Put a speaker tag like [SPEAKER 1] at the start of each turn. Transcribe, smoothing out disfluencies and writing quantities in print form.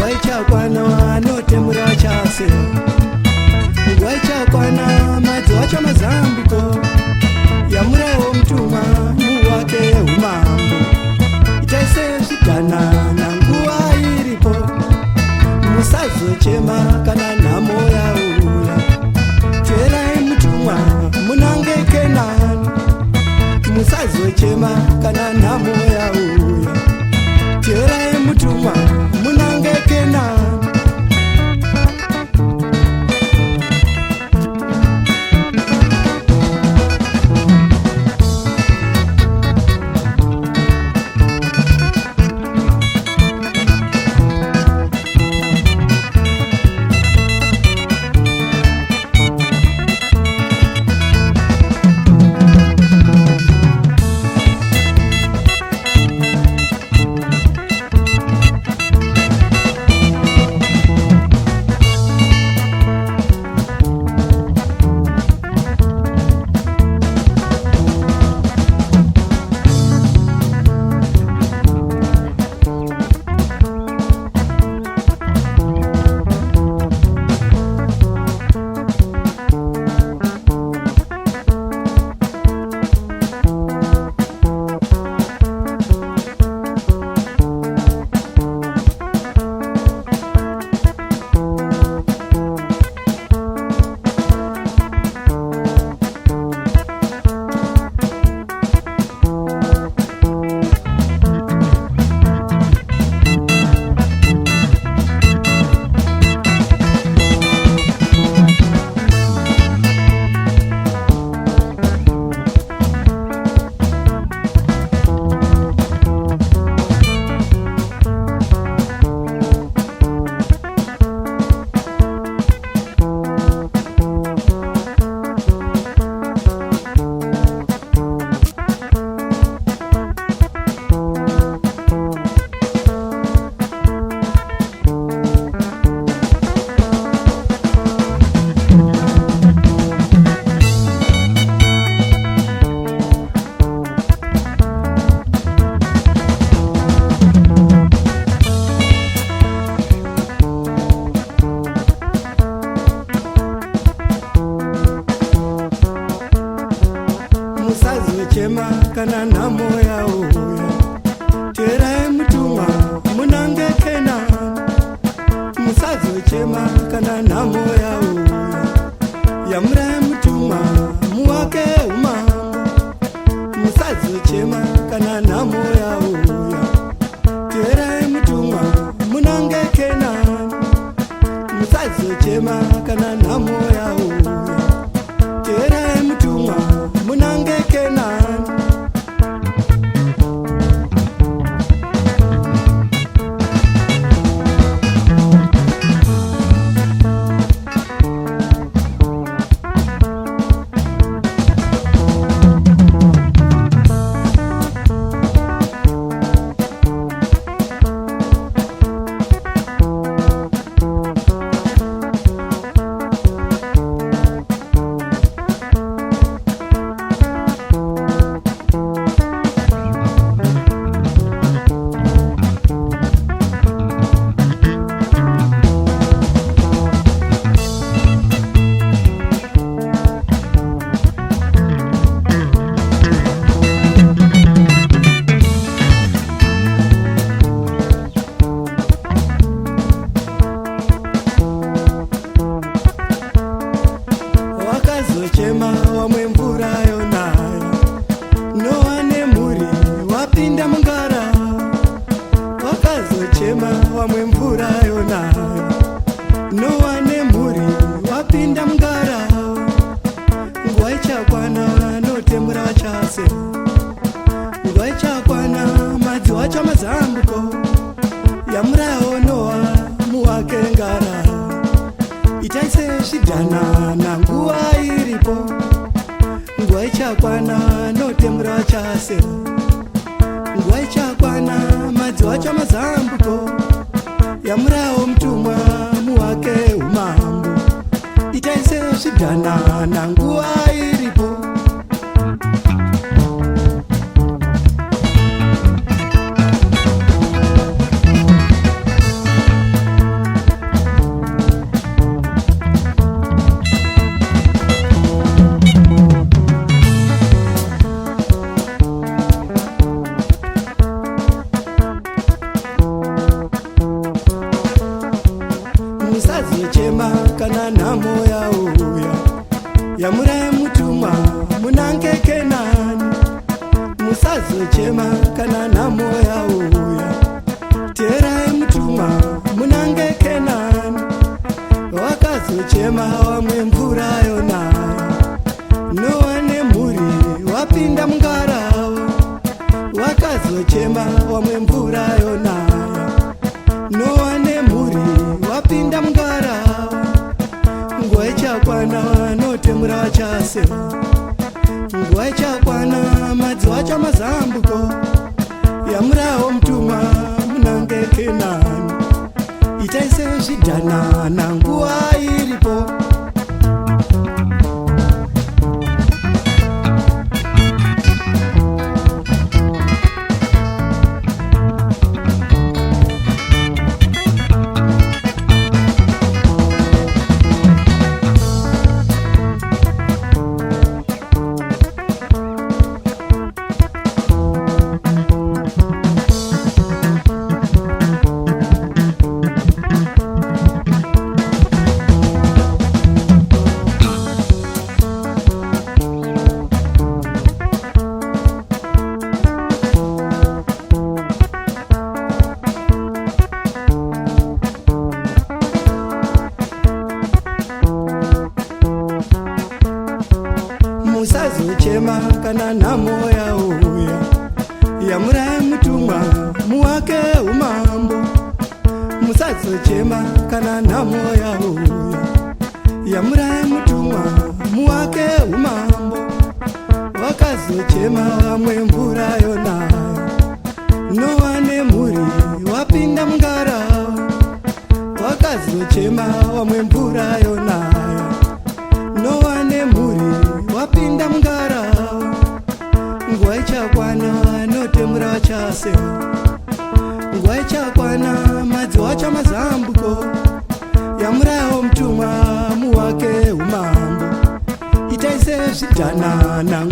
[SPEAKER 1] nguva ichakwana wanotemura chase, nguva ichakwana madzi wacho mazambuko, yamurawo mutumwa muwake umambo. Itaise zviganana nguva iripo, musazochema kana nhamo yauya. Teerai mutumwa munange Kenani, musazochema kana nhamo yauya. Teerai mutumwa munange Kenani. Musazochema kana nhamo yauya. Teerai mutumwa munange Kenani, musazochema kana nhamo yauya. Yamurai mutumwa muwake umambo, musazochema kana nhamo yauya. Teerai mutumwa munange Kenani, musazochema kana nhamo yauya. Teerai mutumwa munange Kenani. Wakazochema wamwe mvura yonayo, Noa nemhuri wapinda mungara. Wakazochema wamwe mvura yonayo, Noa nemhuri wapinda mungara. Nguva ichakwana notemura chase, nguva ichakwana madzi wacho mazambuko, yamurawo Noa muwake ngara. Itaise zvidhanana nguva iripo, nguva ichakwana notemura chase, nguva ichakwana madzi wacho mazambuko, yamurawo mutumwa muwake umambo. Itaise zvidhanana nguva iripo. musazochema kana nhamo yauya yamuraye mutumwa munange Kenani. Musazochema kana nhamo yauya teerai mutumwa munange Kenani. Wakazochema wamwe mvura yonaya, Noa nemhuri wapinda mungarava. Wakazochema wamwe mvura yonaya, Noa nemhuri wapinda mungarava. Nguva ichakwana notemura vachasema, nguva ichakwana madzi wacha mazambuko yamurawo mutumwa munange Kenani. Itai sezvidhanana nguva iripo. Musazochema kana nhamo yauya yamuraye mutumwa muwake umambo. Musazochema kana nhamo yauya yamuraye mutumwa muwake umambo. Wakazochema wamwe mvura yonaya, Noa nemhuri wapinda mungarava. Wakazochema wamwe mvura yonaya, Noa nemhuri wapinda mungarava. Nguva ichakwana notemura vachasema, nguva ichakwana madzi wacha mazambuko yamurawo mutumwa muwake umambo. Itai sezvidhanana